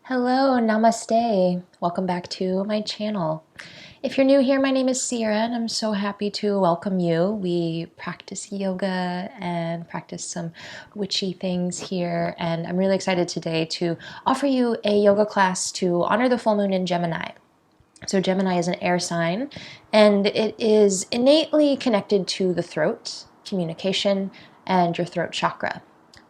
Hello, namaste. Welcome back to my channel. If you're new here, my name is Sierra and I'm so happy to welcome you. We practice yoga and practice some witchy things here, and I'm really excited today to offer you a yoga class to honor the full moon in Gemini. So Gemini is an air sign and it is innately connected to the throat, communication, and your throat chakra.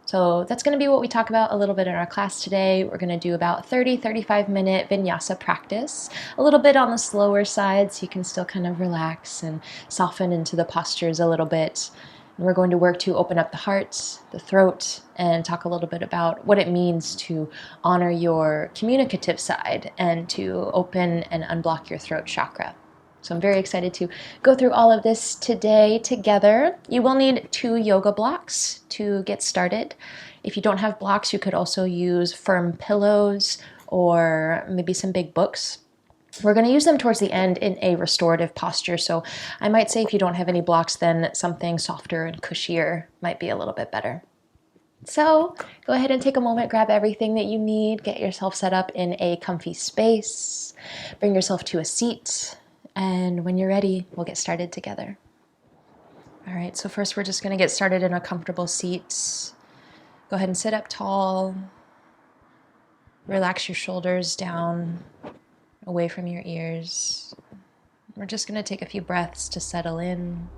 So that's going to be what we talk about a little bit in our class today. We're going to do about 35 minute vinyasa practice, a little bit on the slower side so you can still kind of relax and soften into the postures a little bit. And we're going to work to open up the heart, the throat, and talk a little bit about what it means to honor your communicative side and to open and unblock your throat chakra. So I'm very excited to go through all of this today together. You will need 2 yoga blocks to get started. If you don't have blocks, you could also use firm pillows or maybe some big books. We're going to use them towards the end in a restorative posture. So I might say if you don't have any blocks, then something softer and cushier might be a little bit better. So go ahead and take a moment, grab everything that you need, get yourself set up in a comfy space, bring yourself to a seat. And when you're ready, we'll get started together. All right, so first we're just going to get started in a comfortable seat. Go ahead and sit up tall. Relax your shoulders down, away from your ears. We're just going to take a few breaths to settle in.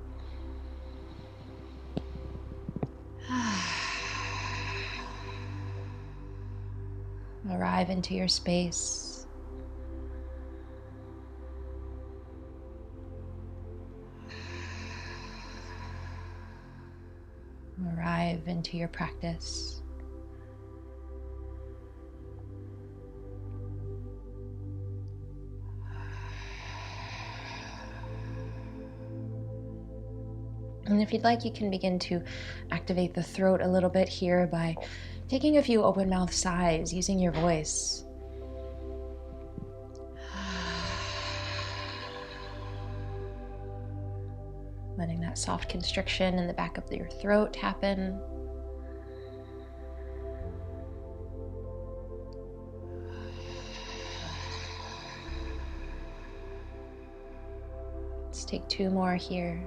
Arrive into your space. Arrive into your practice. And if you'd like, you can begin to activate the throat a little bit here by taking a few open mouth sighs using your voice. Letting that soft constriction in the back of your throat happen. Let's take 2 more here.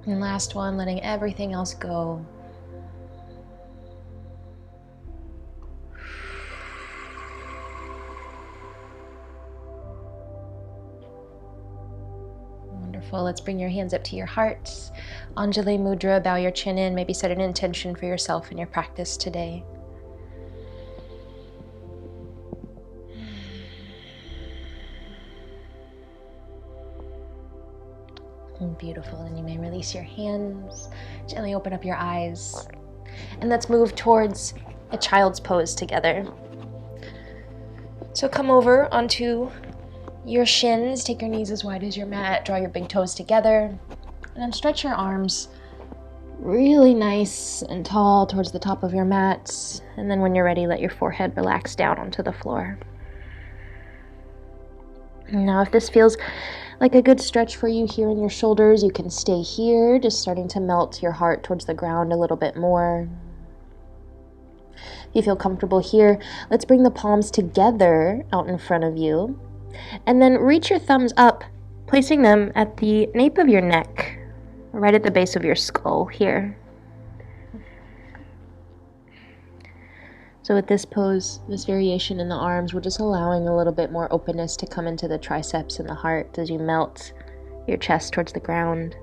And last one, letting everything else go. Wonderful. Let's bring your hands up to your heart. Anjali Mudra, bow your chin in. Maybe set an intention for yourself in your practice today. Beautiful. And you may release your hands. Gently open up your eyes. And let's move towards a child's pose together. So come over onto your shins, take your knees as wide as your mat, draw your big toes together, and then stretch your arms really nice and tall towards the top of your mat. And then when you're ready, let your forehead relax down onto the floor. Now, if this feels like a good stretch for you here in your shoulders, you can stay here, just starting to melt your heart towards the ground a little bit more. If you feel comfortable here, let's bring the palms together out in front of you. And then reach your thumbs up, placing them at the nape of your neck, right at the base of your skull here. So with this pose, this variation in the arms, we're just allowing a little bit more openness to come into the triceps and the heart as you melt your chest towards the ground.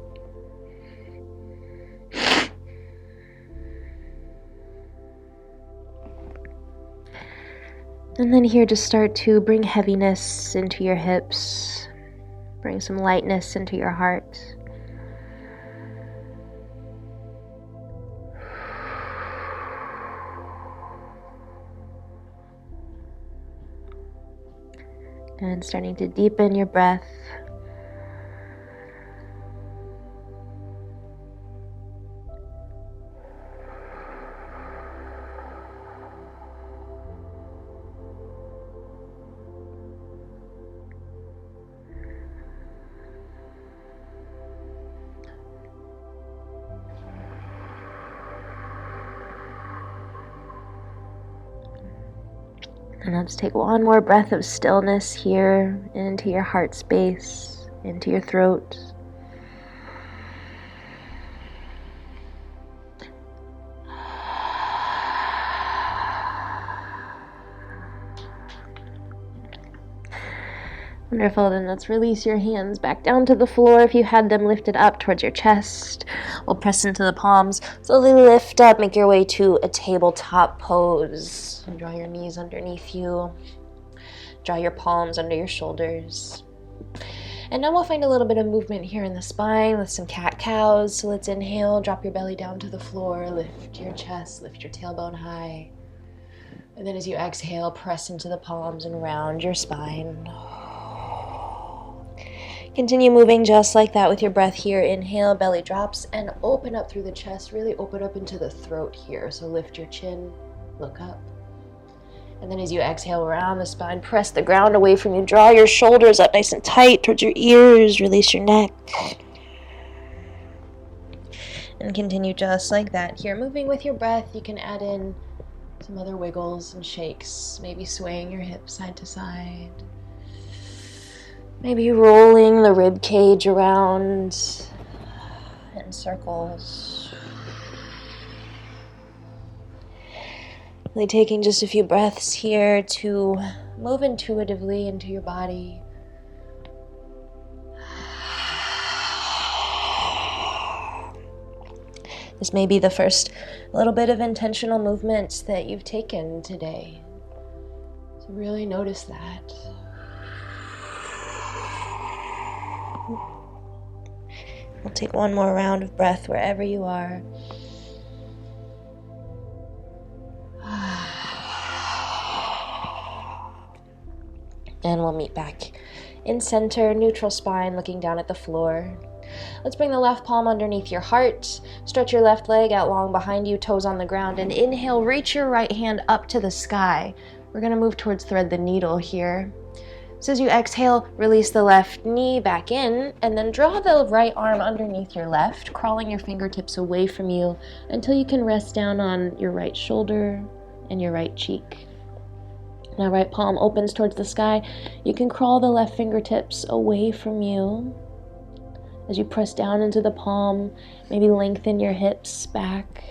And then here, just start to bring heaviness into your hips, bring some lightness into your heart. And starting to deepen your breath. And let's take one more breath of stillness here into your heart space, into your throat. Wonderful, then let's release your hands back down to the floor if you had them lifted up towards your chest. We'll press into the palms, slowly lift up, make your way to a tabletop pose. And draw your knees underneath you. Draw your palms under your shoulders. And now we'll find a little bit of movement here in the spine with some cat-cows. So let's inhale, drop your belly down to the floor, lift your chest, lift your tailbone high. And then as you exhale, press into the palms and round your spine. Continue moving just like that with your breath here. Inhale, belly drops, and open up through the chest. Really open up into the throat here. So lift your chin, look up. And then as you exhale, round the spine, press the ground away from you. Draw your shoulders up nice and tight towards your ears. Release your neck. And continue just like that here. Moving with your breath, you can add in some other wiggles and shakes. Maybe swaying your hips side to side. Maybe rolling the rib cage around in circles. Really taking just a few breaths here to move intuitively into your body. This may be the first little bit of intentional movement that you've taken today. So really notice that. We'll take one more round of breath wherever you are. And we'll meet back in center, neutral spine, looking down at the floor. Let's bring the left palm underneath your heart. Stretch your left leg out long behind you, toes on the ground. And inhale, reach your right hand up to the sky. We're going to move towards thread the needle here. So as you exhale, release the left knee back in, and then draw the right arm underneath your left, crawling your fingertips away from you until you can rest down on your right shoulder and your right cheek. Now right palm opens towards the sky. You can crawl the left fingertips away from you. As you press down into the palm, maybe lengthen your hips back.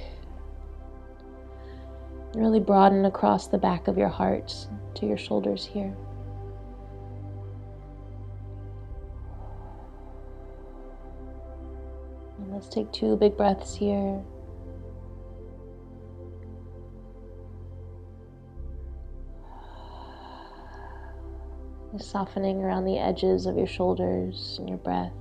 Really broaden across the back of your heart to your shoulders here. And let's take 2 big breaths here. Just softening around the edges of your shoulders and your breath.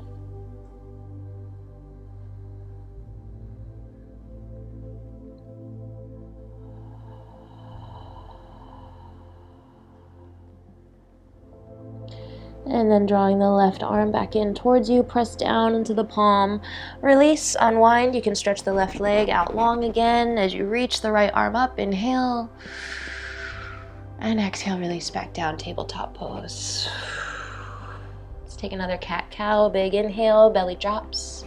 And then drawing the left arm back in towards you, press down into the palm, release, unwind. You can stretch the left leg out long again as you reach the right arm up. Inhale, and exhale, release back down, tabletop pose. Let's take another cat-cow, big inhale, belly drops.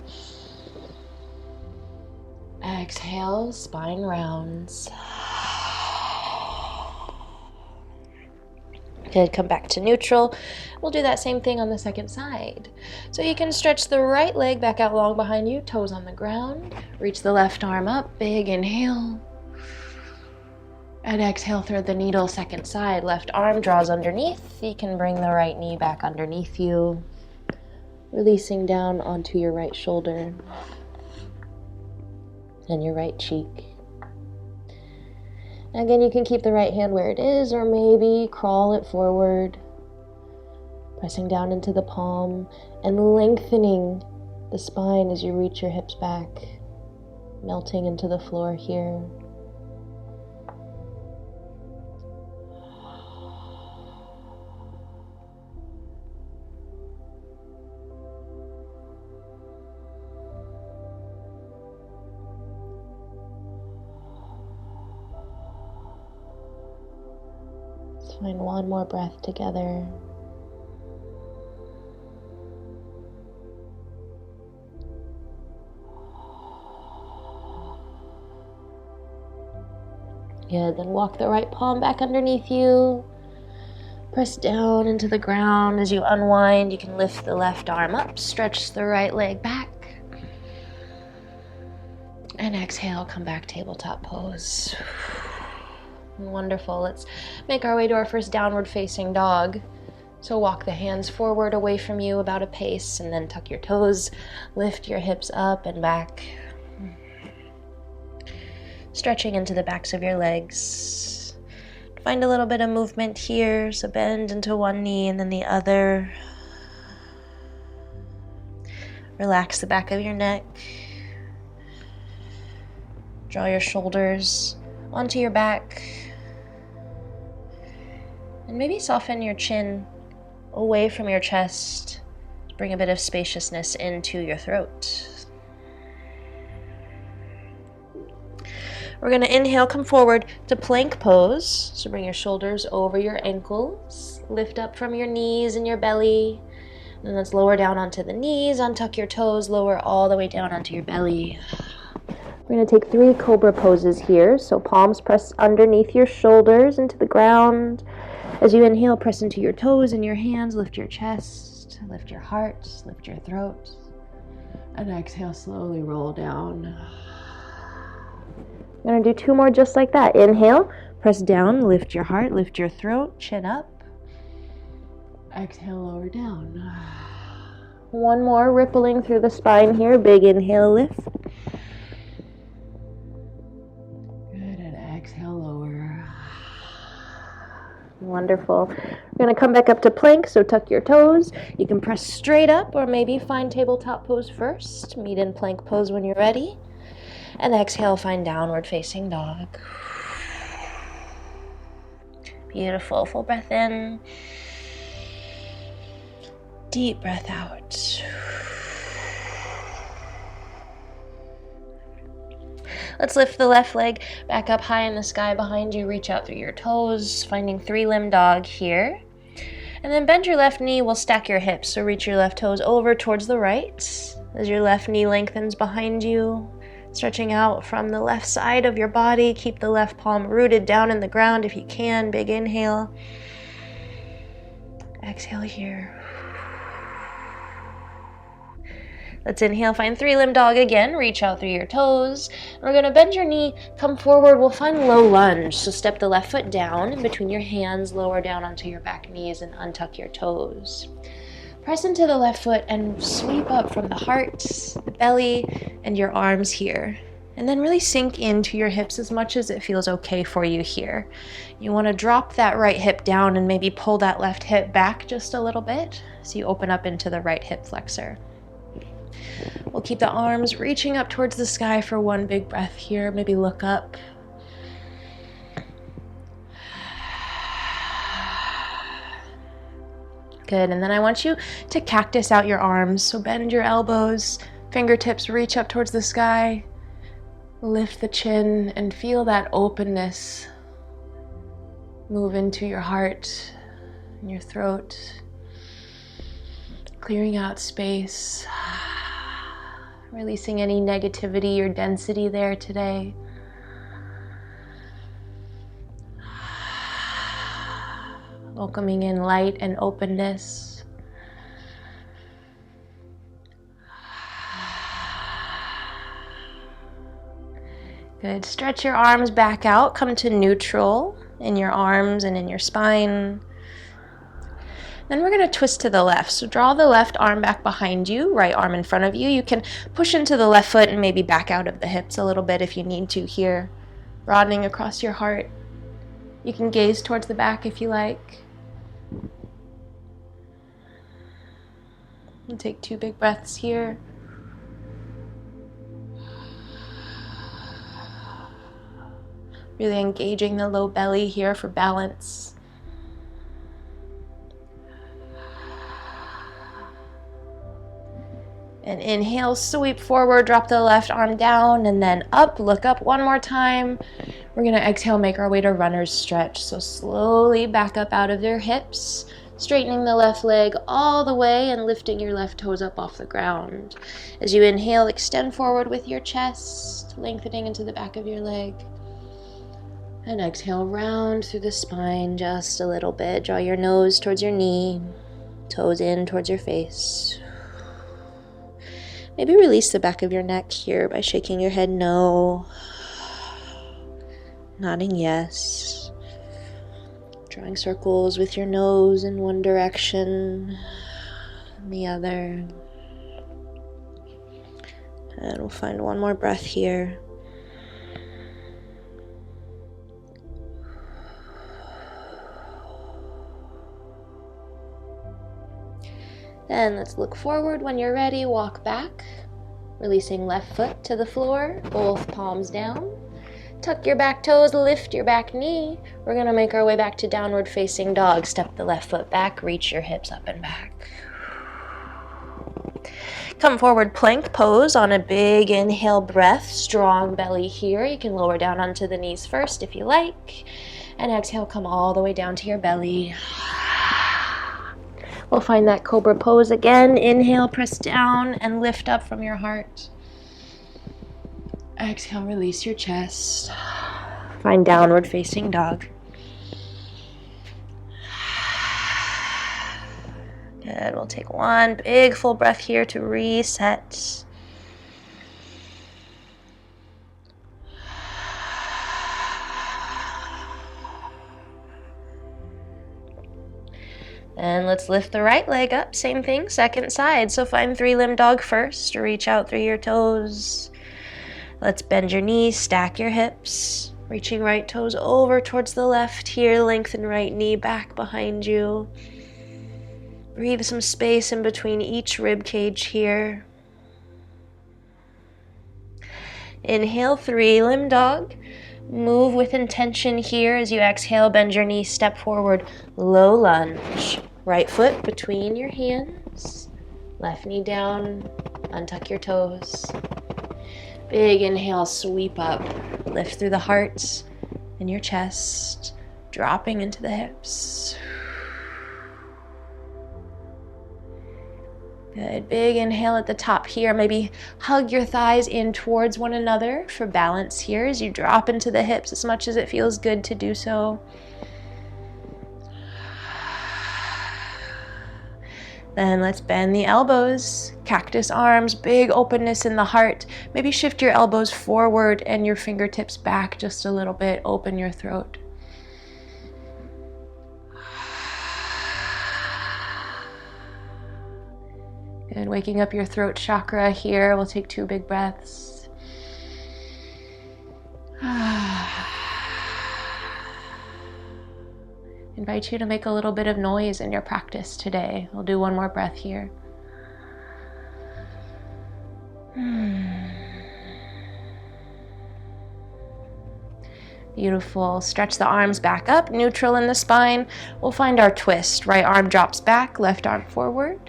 Exhale, spine rounds. Good, come back to neutral. We'll do that same thing on the second side. So you can stretch the right leg back out long behind you, toes on the ground. Reach the left arm up, big inhale. And exhale, thread the needle, second side. Left arm draws underneath. You can bring the right knee back underneath you, releasing down onto your right shoulder and your right cheek. Again, you can keep the right hand where it is, or maybe crawl it forward, pressing down into the palm and lengthening the spine as you reach your hips back, melting into the floor here. Find one more breath together. Good, then walk the right palm back underneath you. Press down into the ground. As you unwind, you can lift the left arm up, stretch the right leg back. And exhale, come back, tabletop pose. Wonderful. Let's make our way to our first downward facing dog. So walk the hands forward away from you about a pace, and then tuck your toes, lift your hips up and back. Stretching into the backs of your legs. Find a little bit of movement here, so bend into one knee and then the other. Relax the back of your neck. Draw your shoulders onto your back. And maybe soften your chin away from your chest. Bring a bit of spaciousness into your throat. We're going to inhale, come forward to plank pose. So bring your shoulders over your ankles. Lift up from your knees and your belly. And let's lower down onto the knees, untuck your toes, lower all the way down onto your belly. We're going to take 3 cobra poses here. So palms press underneath your shoulders into the ground. As you inhale, press into your toes and your hands, lift your chest, lift your heart, lift your throat. And exhale, slowly roll down. We're going to do 2 more just like that. Inhale, press down, lift your heart, lift your throat, chin up. Exhale, lower down. 1 more, rippling through the spine here. Big inhale, lift. Good, and exhale, lower. Wonderful. We're going to come back up to plank, so tuck your toes. You can press straight up or maybe find tabletop pose first. Meet in plank pose when you're ready. And exhale, find downward facing dog. Beautiful. Full breath in. Deep breath out. Let's lift the left leg back up high in the sky behind you. Reach out through your toes, finding 3-limb dog here. And then bend your left knee. We'll stack your hips. So reach your left toes over towards the right. As your left knee lengthens behind you. Stretching out from the left side of your body. Keep the left palm rooted down in the ground if you can. Big inhale. Exhale here. Let's inhale, find 3-limb dog again. Reach out through your toes. We're going to bend your knee, come forward. We'll find low lunge. So step the left foot down in between your hands, lower down onto your back knees and untuck your toes. Press into the left foot and sweep up from the heart, the belly, and your arms here. And then really sink into your hips as much as it feels okay for you here. You want to drop that right hip down and maybe pull that left hip back just a little bit so you open up into the right hip flexor. We'll keep the arms reaching up towards the sky for 1 big breath here. Maybe look up. Good, and then I want you to cactus out your arms. So bend your elbows, fingertips reach up towards the sky. Lift the chin and feel that openness move into your heart and your throat. Clearing out space. Releasing any negativity or density there today. Welcoming in light and openness. Good. Stretch your arms back out. Come to neutral in your arms and in your spine. Then we're going to twist to the left. So draw the left arm back behind you, right arm in front of you. You can push into the left foot and maybe back out of the hips a little bit if you need to here. Broadening across your heart. You can gaze towards the back if you like. And take 2 big breaths here. Really engaging the low belly here for balance. And inhale, sweep forward, drop the left arm down, and then up, look up 1 more time. We're gonna exhale, make our way to runner's stretch. So slowly back up out of your hips, straightening the left leg all the way and lifting your left toes up off the ground. As you inhale, extend forward with your chest, lengthening into the back of your leg. And exhale, round through the spine just a little bit. Draw your nose towards your knee, toes in towards your face. Maybe release the back of your neck here by shaking your head no, nodding yes. Drawing circles with your nose in one direction and the other. And we'll find one more breath here. Then let's look forward. When you're ready, walk back, releasing left foot to the floor, both palms down. Tuck your back toes, lift your back knee. We're gonna make our way back to downward facing dog. Step the left foot back, reach your hips up and back. Come forward plank pose on a big inhale breath, strong belly here. You can lower down onto the knees first if you like. And exhale, come all the way down to your belly. We'll find that cobra pose again. Inhale, press down and lift up from your heart. Exhale, release your chest. Find downward facing dog. Good, we'll take one big full breath here to reset. And let's lift the right leg up, same thing, second side. So find 3-limb dog first, reach out through your toes. Let's bend your knees, stack your hips, reaching right toes over towards the left here, lengthen right knee back behind you. Breathe some space in between each rib cage here. Inhale, 3-limb dog. Move with intention here as you exhale, bend your knees, step forward, low lunge. Right foot between your hands, left knee down, untuck your toes. Big inhale, sweep up, lift through the heart and your chest, dropping into the hips. Good, big inhale at the top here. Maybe hug your thighs in towards one another for balance here as you drop into the hips as much as it feels good to do so. Then let's bend the elbows, cactus arms, big openness in the heart. Maybe shift your elbows forward and your fingertips back just a little bit. Open your throat. Good, waking up your throat chakra here. We'll take 2 big breaths. Invite you to make a little bit of noise in your practice today. We'll do one more breath here. Beautiful. Stretch the arms back up, neutral in the spine. We'll find our twist. Right arm drops back, left arm forward.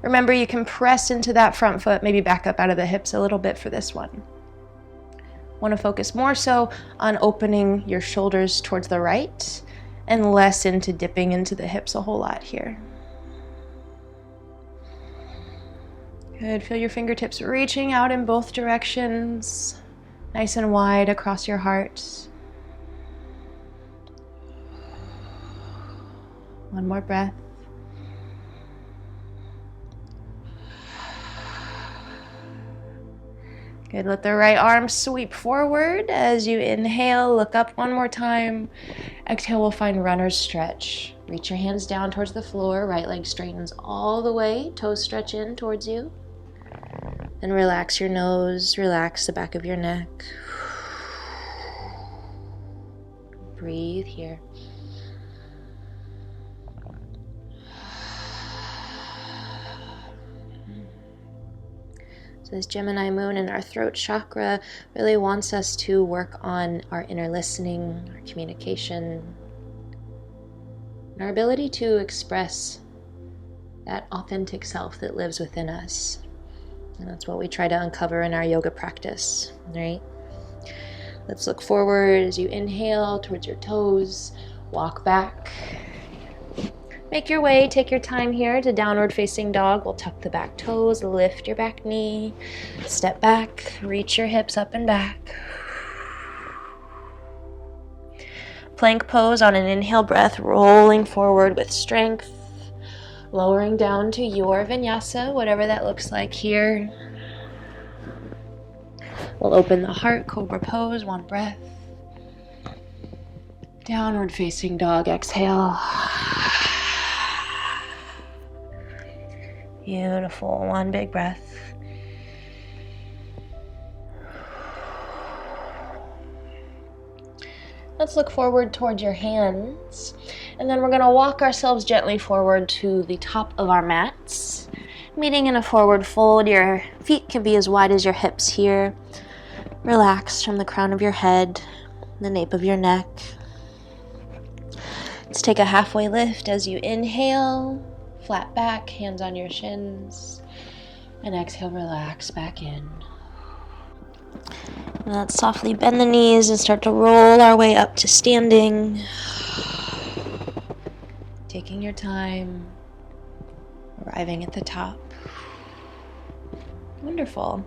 Remember, you can press into that front foot, maybe back up out of the hips a little bit for this one. Want to focus more so on opening your shoulders towards the right and less into dipping into the hips a whole lot here. Good, feel your fingertips reaching out in both directions, nice and wide across your heart. One more breath. Good, let the right arm sweep forward as you inhale, look up one more time. Exhale, we'll find runner's stretch. Reach your hands down towards the floor, right leg straightens all the way, toes stretch in towards you. Then relax your nose, relax the back of your neck. Breathe here. This Gemini moon in our throat chakra really wants us to work on our inner listening, our communication, and our ability to express that authentic self that lives within us. And that's what we try to uncover in our yoga practice, right? Let's look forward as you inhale towards your toes, walk back. Make your way, take your time here to downward facing dog. We'll tuck the back toes, lift your back knee, step back, reach your hips up and back. Plank pose on an inhale breath, rolling forward with strength, lowering down to your vinyasa, whatever that looks like here. We'll open the heart, cobra pose, one breath. Downward facing dog, exhale. Beautiful, one big breath. Let's look forward towards your hands, and then we're going to walk ourselves gently forward to the top of our mats. Meeting in a forward fold, your feet can be as wide as your hips here. Relax from the crown of your head, the nape of your neck. Let's take a halfway lift as you inhale, flat back, hands on your shins, and exhale, relax back in. And let's softly bend the knees and start to roll our way up to standing. Taking your time, arriving at the top. Wonderful.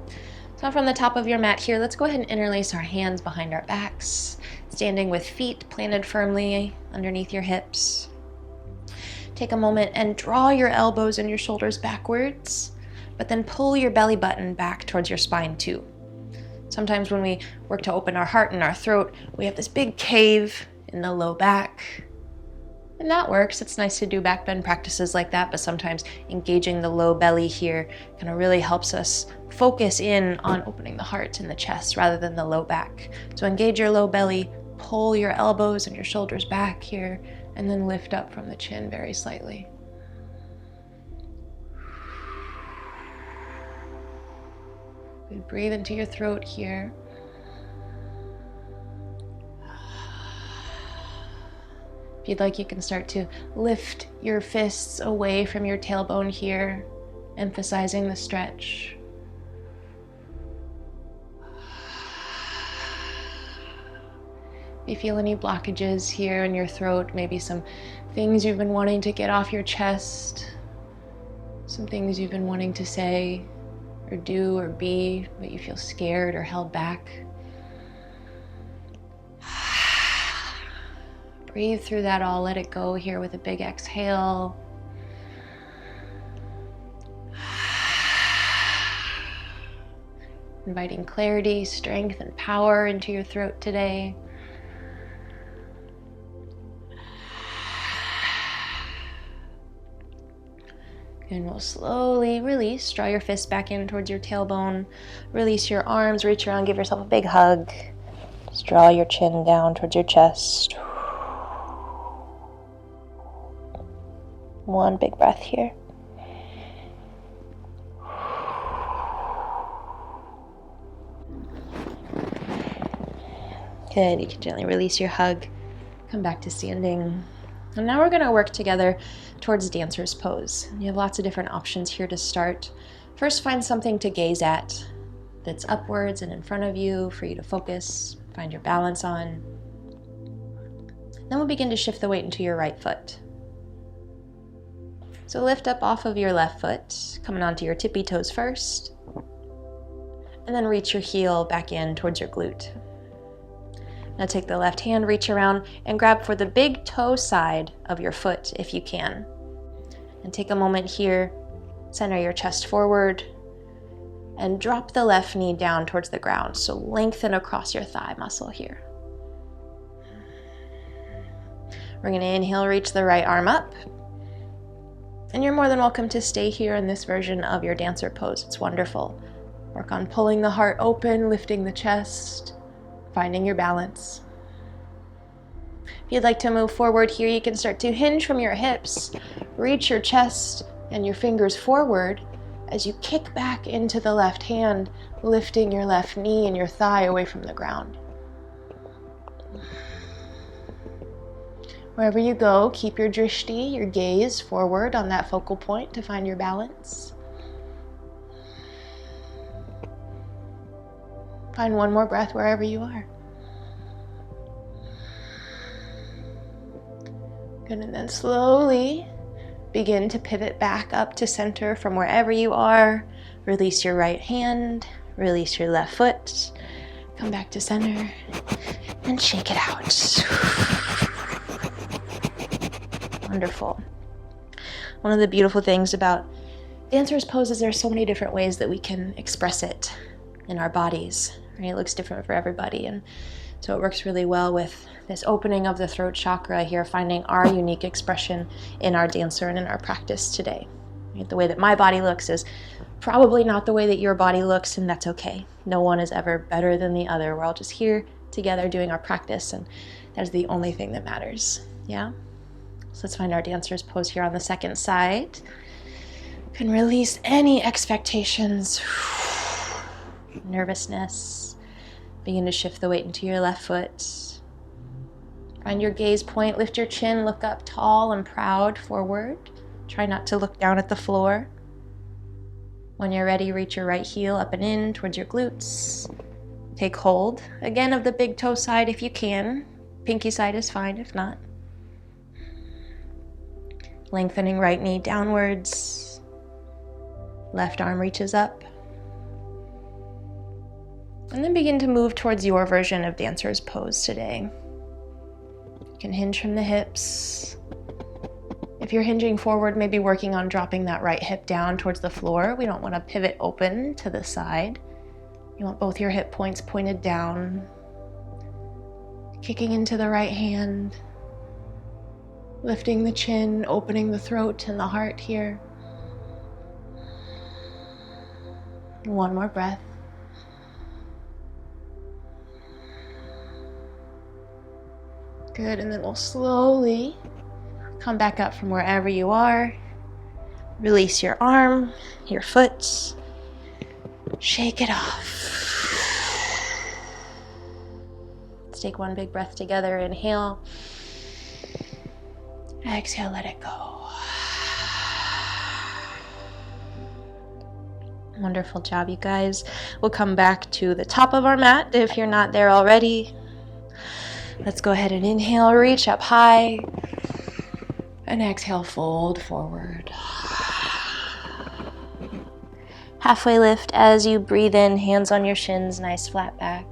So from the top of your mat here, let's go ahead and interlace our hands behind our backs, standing with feet planted firmly underneath your hips. Take a moment and draw your elbows and your shoulders backwards, but then pull your belly button back towards your spine too. Sometimes when we work to open our heart and our throat, we have this big cave in the low back. And that works. It's nice to do back bend practices like that, but sometimes engaging the low belly here kind of really helps us focus in on opening the heart and the chest rather than the low back. So engage your low belly, pull your elbows and your shoulders back here, and then lift up from the chin very slightly. Good. Breathe into your throat here. If you'd like, you can start to lift your fists away from your tailbone here, emphasizing the stretch. If you feel any blockages here in your throat, maybe some things you've been wanting to get off your chest, some things you've been wanting to say or do or be, but you feel scared or held back. Breathe through that all, let it go here with a big exhale. Inviting clarity, strength, and power into your throat today. And we'll slowly release. Draw your fists back in towards your tailbone. Release your arms, reach around, give yourself a big hug. Just draw your chin down towards your chest. One big breath here. Good, you can gently release your hug. Come back to standing. And now we're going to work together towards dancer's pose. You have lots of different options here to start. First, find something to gaze at that's upwards and in front of you for you to focus, find your balance on. Then we'll begin to shift the weight into your right foot. So lift up off of your left foot, coming onto your tippy toes first, and then reach your heel back in towards your glute. Now take the left hand, reach around, and grab for the big toe side of your foot if you can. And take a moment here, center your chest forward, and drop the left knee down towards the ground. So lengthen across your thigh muscle here. We're going to inhale, reach the right arm up. And you're more than welcome to stay here in this version of your dancer pose. It's wonderful. Work on pulling the heart open, lifting the chest, finding your balance. If you'd like to move forward here, you can start to hinge from your hips, reach your chest and your fingers forward as you kick back into the left hand, lifting your left knee and your thigh away from the ground. Wherever you go, keep your drishti, your gaze forward on that focal point to find your balance. Find one more breath wherever you are. Good, and then slowly begin to pivot back up to center from wherever you are. Release your right hand, release your left foot, come back to center, and shake it out. Wonderful. One of the beautiful things about dancer's pose is there's so many different ways that we can express it in our bodies. Right? It looks different for everybody, and so it works really well with this opening of the throat chakra here, finding our unique expression in our dancer and in our practice today. Right? The way that my body looks is probably not the way that your body looks, and that's okay. No one is ever better than the other. We're all just here together doing our practice, and that is the only thing that matters. Yeah? So let's find our dancer's pose here on the second side. You can release any expectations, nervousness. Begin to shift the weight into your left foot. Find your gaze point, lift your chin, look up tall and proud forward. Try not to look down at the floor. When you're ready, reach your right heel up and in towards your glutes. Take hold, again, of the big toe side if you can. Pinky side is fine if not. Lengthening right knee downwards. Left arm reaches up. And then begin to move towards your version of dancer's pose today. You can hinge from the hips. If you're hinging forward, maybe working on dropping that right hip down towards the floor. We don't want to pivot open to the side. You want both your hip points pointed down. Kicking into the right hand. Lifting the chin, opening the throat and the heart here. One more breath. Good, and then we'll slowly come back up from wherever you are. Release your arm, your foot. Shake it off. Let's take one big breath together. Inhale. Exhale, let it go. Wonderful job, you guys. We'll come back to the top of our mat if you're not there already. Let's go ahead and inhale, reach up high. And exhale, fold forward. Halfway lift as you breathe in, hands on your shins, nice flat back.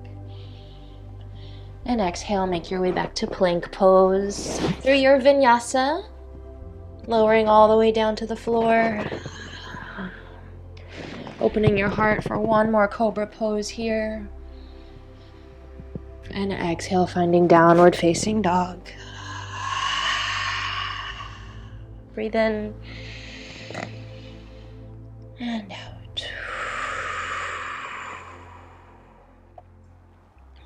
And exhale, make your way back to plank pose through your vinyasa, lowering all the way down to the floor. Opening your heart for one more cobra pose here. And exhale, finding downward facing dog. Breathe in and out.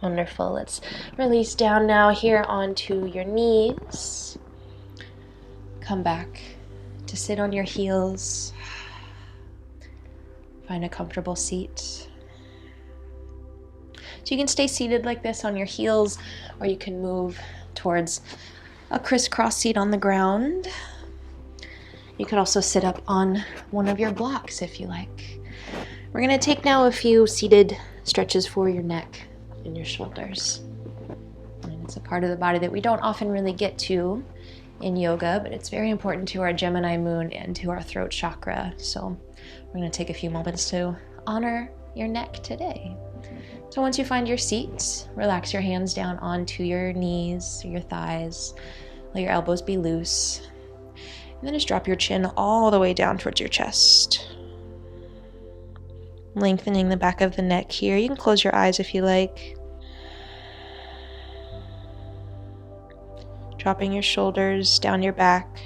Wonderful. Let's release down now here onto your knees. Come back to sit on your heels. Find a comfortable seat. So you can stay seated like this on your heels, or you can move towards a crisscross seat on the ground. You could also sit up on one of your blocks if you like. We're going to take now a few seated stretches for your neck and your shoulders. And it's a part of the body that we don't often really get to in yoga, but it's very important to our Gemini moon and to our throat chakra. So we're going to take a few moments to honor your neck today. So once you find your seat, relax your hands down onto your knees, your thighs. Let your elbows be loose. And then just drop your chin all the way down towards your chest. Lengthening the back of the neck here. You can close your eyes if you like. Dropping your shoulders down your back.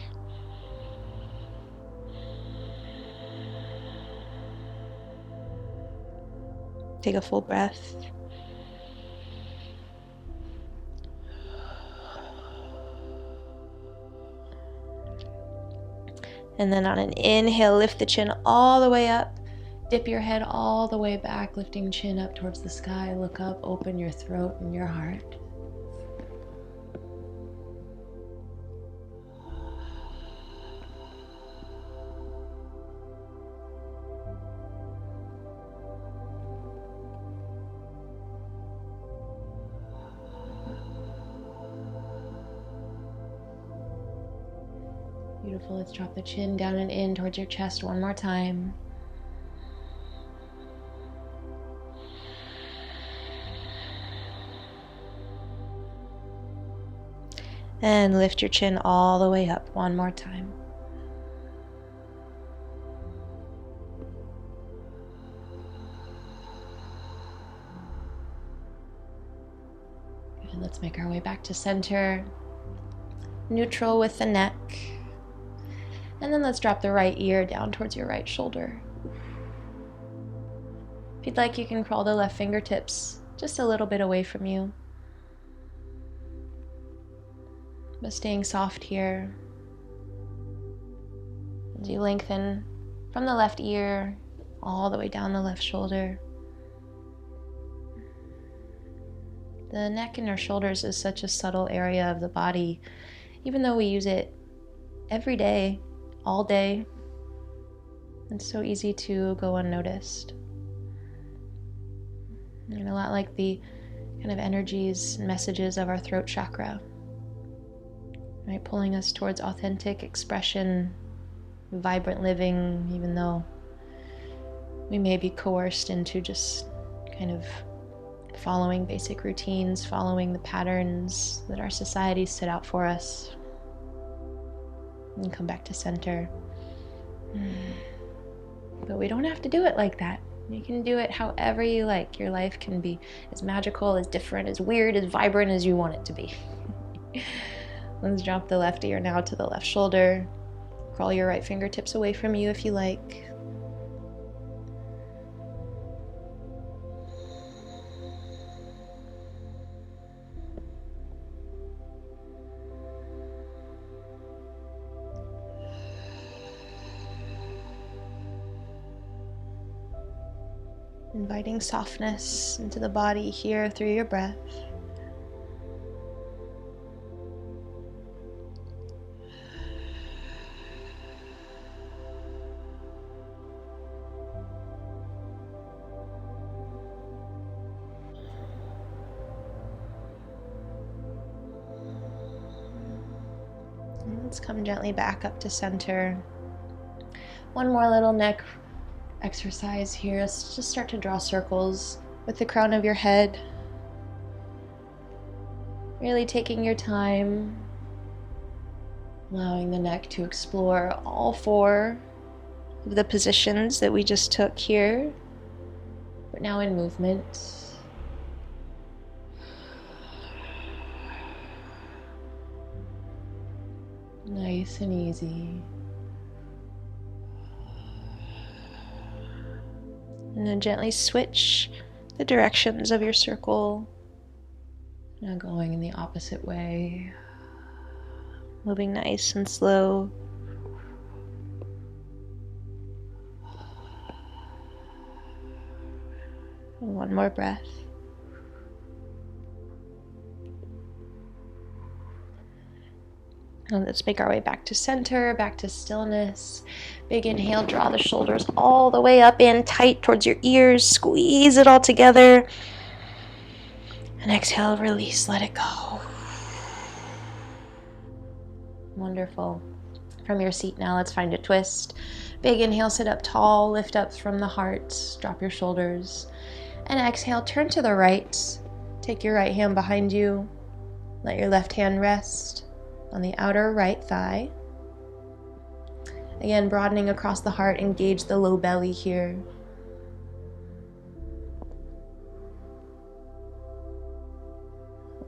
Take a full breath. And then on an inhale, lift the chin all the way up. Dip your head all the way back, lifting chin up towards the sky. Look up, open your throat and your heart. Beautiful. Let's drop the chin down and in towards your chest one more time. And lift your chin all the way up one more time. Good. Let's make our way back to center. Neutral with the neck. And then let's drop the right ear down towards your right shoulder. If you'd like, you can crawl the left fingertips just a little bit away from you. But staying soft here. As you lengthen from the left ear all the way down the left shoulder. The neck and our shoulders is such a subtle area of the body, even though we use it every day, all day. It's so easy to go unnoticed. And a lot like the kind of energies and messages of our throat chakra, right? Pulling us towards authentic expression, vibrant living, even though we may be coerced into just kind of following basic routines, following the patterns that our society set out for us. And come back to center. But we don't have to do it like that. You can do it however you like. Your life can be as magical, as different, as weird, as vibrant as you want it to be. Let's drop the left ear now to the left shoulder. Crawl your right fingertips away from you if you like. Inviting softness into the body here through your breath. And let's come gently back up to center. One more little neck exercise here. Let's just start to draw circles with the crown of your head. Really taking your time, allowing the neck to explore all four of the positions that we just took here, but now in movement. Nice and easy. And then gently switch the directions of your circle. Now going in the opposite way. Moving nice and slow. And one more breath. And let's make our way back to center, back to stillness. Big inhale, draw the shoulders all the way up in tight towards your ears. Squeeze it all together. And exhale, release, let it go. Wonderful. From your seat now, let's find a twist. Big inhale, sit up tall, lift up from the heart, drop your shoulders. And exhale, turn to the right. Take your right hand behind you. Let your left hand rest on the outer right thigh. Again, broadening across the heart, engage the low belly here.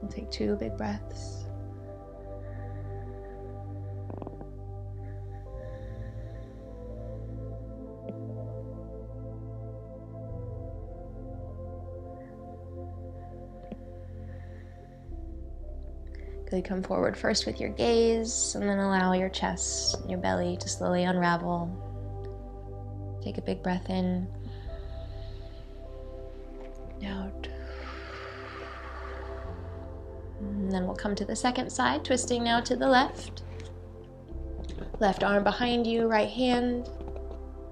We'll take 2 big breaths. Good, come forward first with your gaze, and then allow your chest and your belly to slowly unravel. Take a big breath in, out. And then we'll come to the second side, twisting now to the left. Left arm behind you, right hand,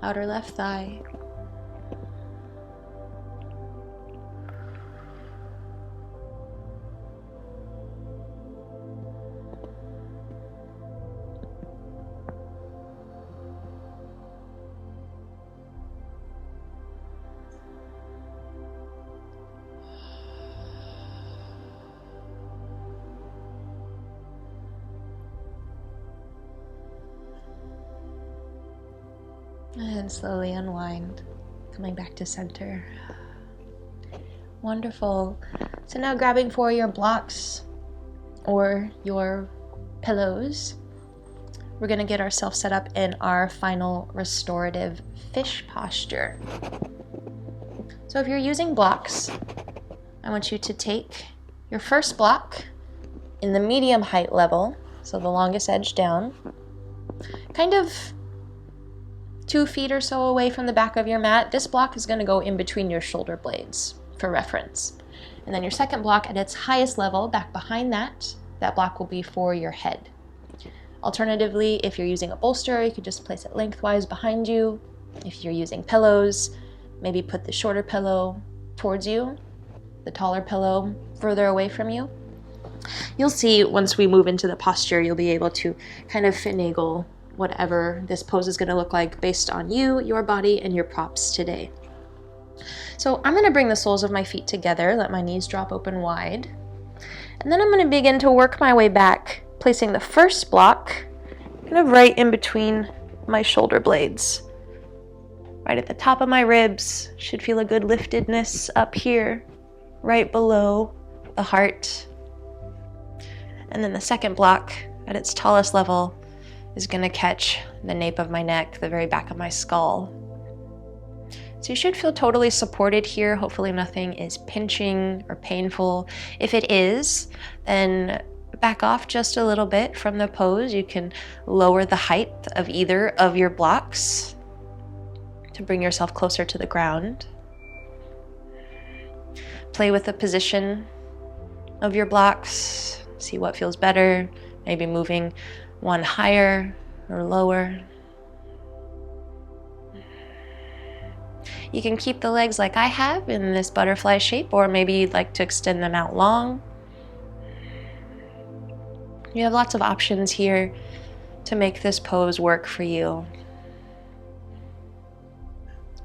outer left thigh. And slowly unwind, coming back to center. Wonderful. So now grabbing for your blocks or your pillows, we're going to get ourselves set up in our final restorative fish posture. So if you're using blocks, I want you to take your first block in the medium height level, so the longest edge down, kind of 2 feet or so away from the back of your mat. This block is going to go in between your shoulder blades for reference. And then your second block at its highest level, back behind that block will be for your head. Alternatively, if you're using a bolster, you could just place it lengthwise behind you. If you're using pillows, maybe put the shorter pillow towards you, the taller pillow further away from you. You'll see once we move into the posture, you'll be able to kind of finagle whatever this pose is going to look like based on you, your body, and your props today. So I'm going to bring the soles of my feet together, let my knees drop open wide. And then I'm going to begin to work my way back, placing the first block kind of right in between my shoulder blades. Right at the top of my ribs, should feel a good liftedness up here, right below the heart. And then the second block at its tallest level is going to catch the nape of my neck, the very back of my skull. So you should feel totally supported here. Hopefully nothing is pinching or painful. If it is, then back off just a little bit from the pose. You can lower the height of either of your blocks to bring yourself closer to the ground. Play with the position of your blocks. See what feels better. Maybe moving one higher or lower. You can keep the legs like I have in this butterfly shape, or maybe you'd like to extend them out long. You have lots of options here to make this pose work for you.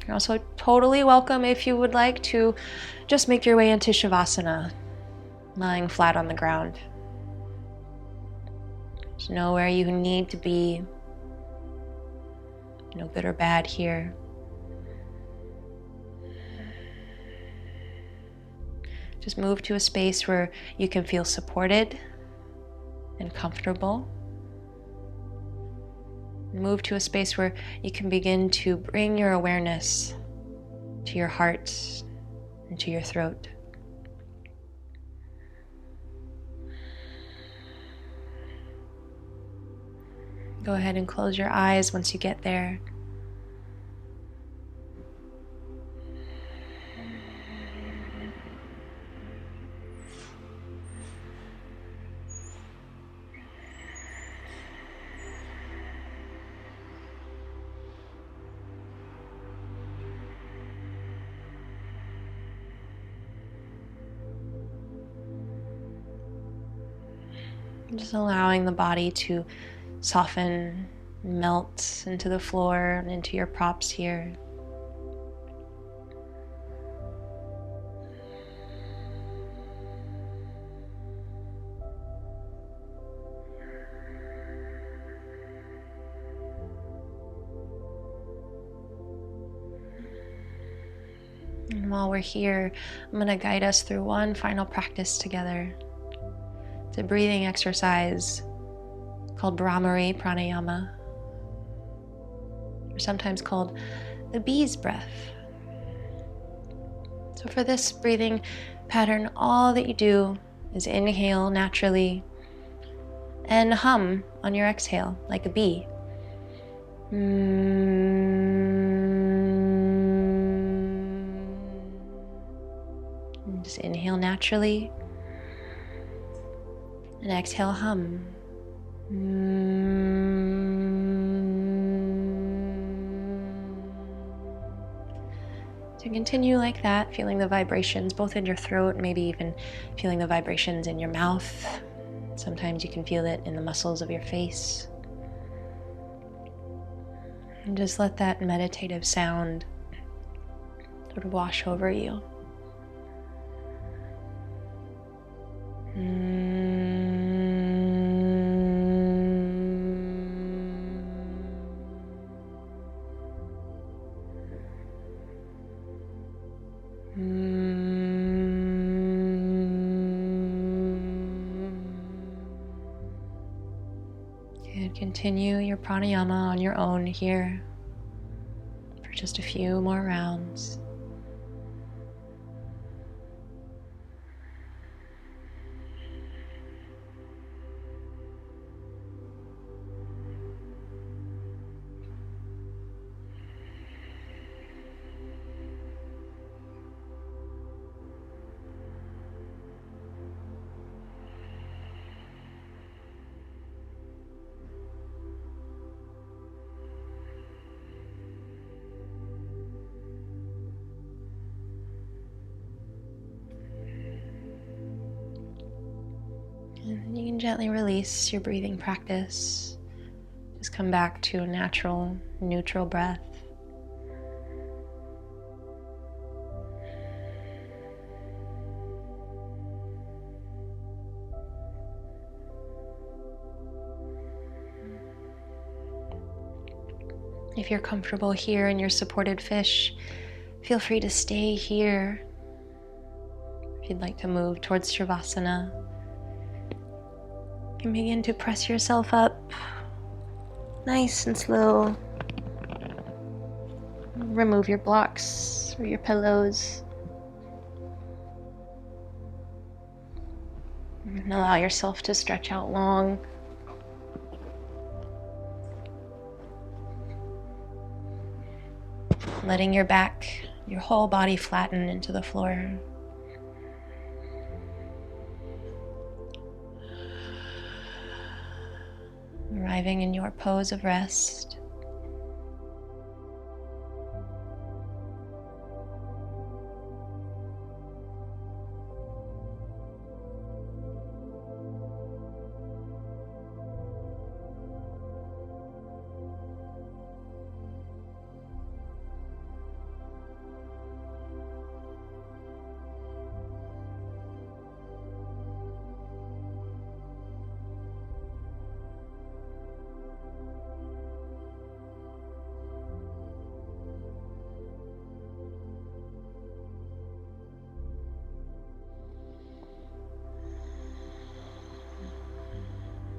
You're also totally welcome if you would like to just make your way into Shavasana, lying flat on the ground. There's nowhere you need to be. No good or bad here. Just move to a space where you can feel supported and comfortable. Move to a space where you can begin to bring your awareness to your heart and to your throat. Go ahead and close your eyes once you get there. Just allowing the body to soften, melt into the floor and into your props here. And while we're here, I'm going to guide us through one final practice together. It's a breathing exercise called Brahmari Pranayama, or sometimes called the bee's breath. So for this breathing pattern, all that you do is inhale naturally and hum on your exhale like a bee. Just inhale naturally and exhale, hum. So continue like that, feeling the vibrations both in your throat, maybe even feeling the vibrations in your mouth. Sometimes you can feel it in the muscles of your face. And just let that meditative sound sort of wash over you. And continue your pranayama on your own here for just a few more rounds. And you can gently release your breathing practice. Just come back to a natural, neutral breath. If you're comfortable here in your supported fish, feel free to stay here. If you'd like to move towards Shavasana, you can begin to press yourself up nice and slow. Remove your blocks or your pillows. And allow yourself to stretch out long. Letting your back, your whole body flatten into the floor. Arriving in your pose of rest.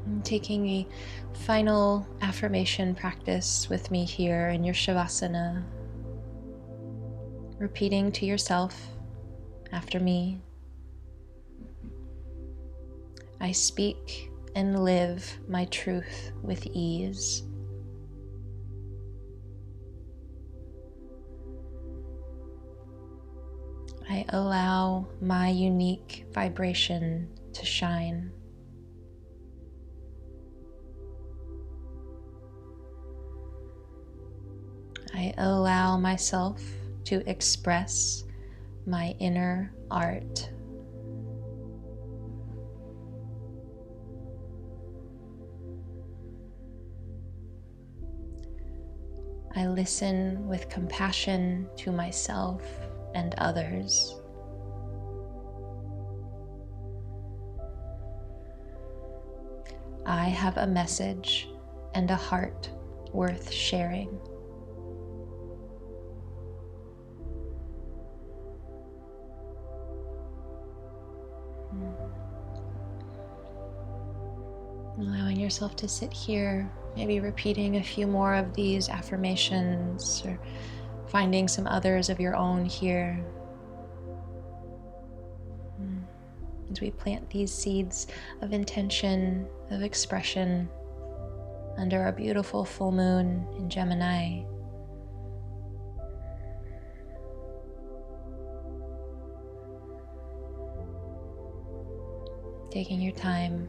And taking a final affirmation practice with me here in your Shavasana. Repeating to yourself after me. I speak and live my truth with ease. I allow my unique vibration to shine. I allow myself to express my inner art. I listen with compassion to myself and others. I have a message and a heart worth sharing. Allowing yourself to sit here, maybe repeating a few more of these affirmations or finding some others of your own here. As we plant these seeds of intention, of expression under our beautiful full moon in Gemini. Taking your time.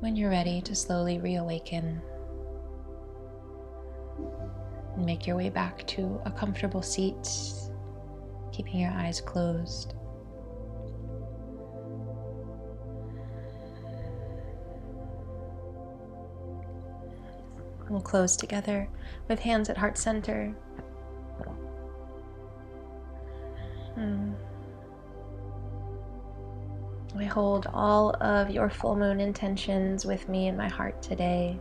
When you're ready to slowly reawaken and make your way back to a comfortable seat, keeping your eyes closed. We'll close together with hands at heart center. I hold all of your full moon intentions with me in my heart today.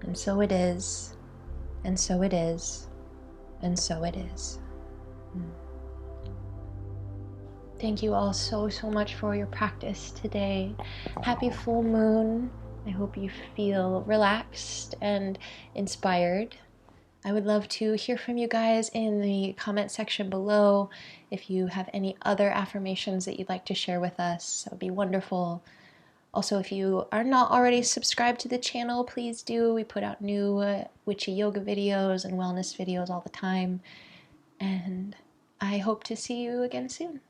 And so it is. And so it is. And so it is. Thank you all so much for your practice today. Happy full moon. I hope you feel relaxed and inspired. I would love to hear from you guys in the comment section below. If you have any other affirmations that you'd like to share with us, that would be wonderful. Also, if you are not already subscribed to the channel, please do. We put out new witchy yoga videos and wellness videos all the time. And I hope to see you again soon.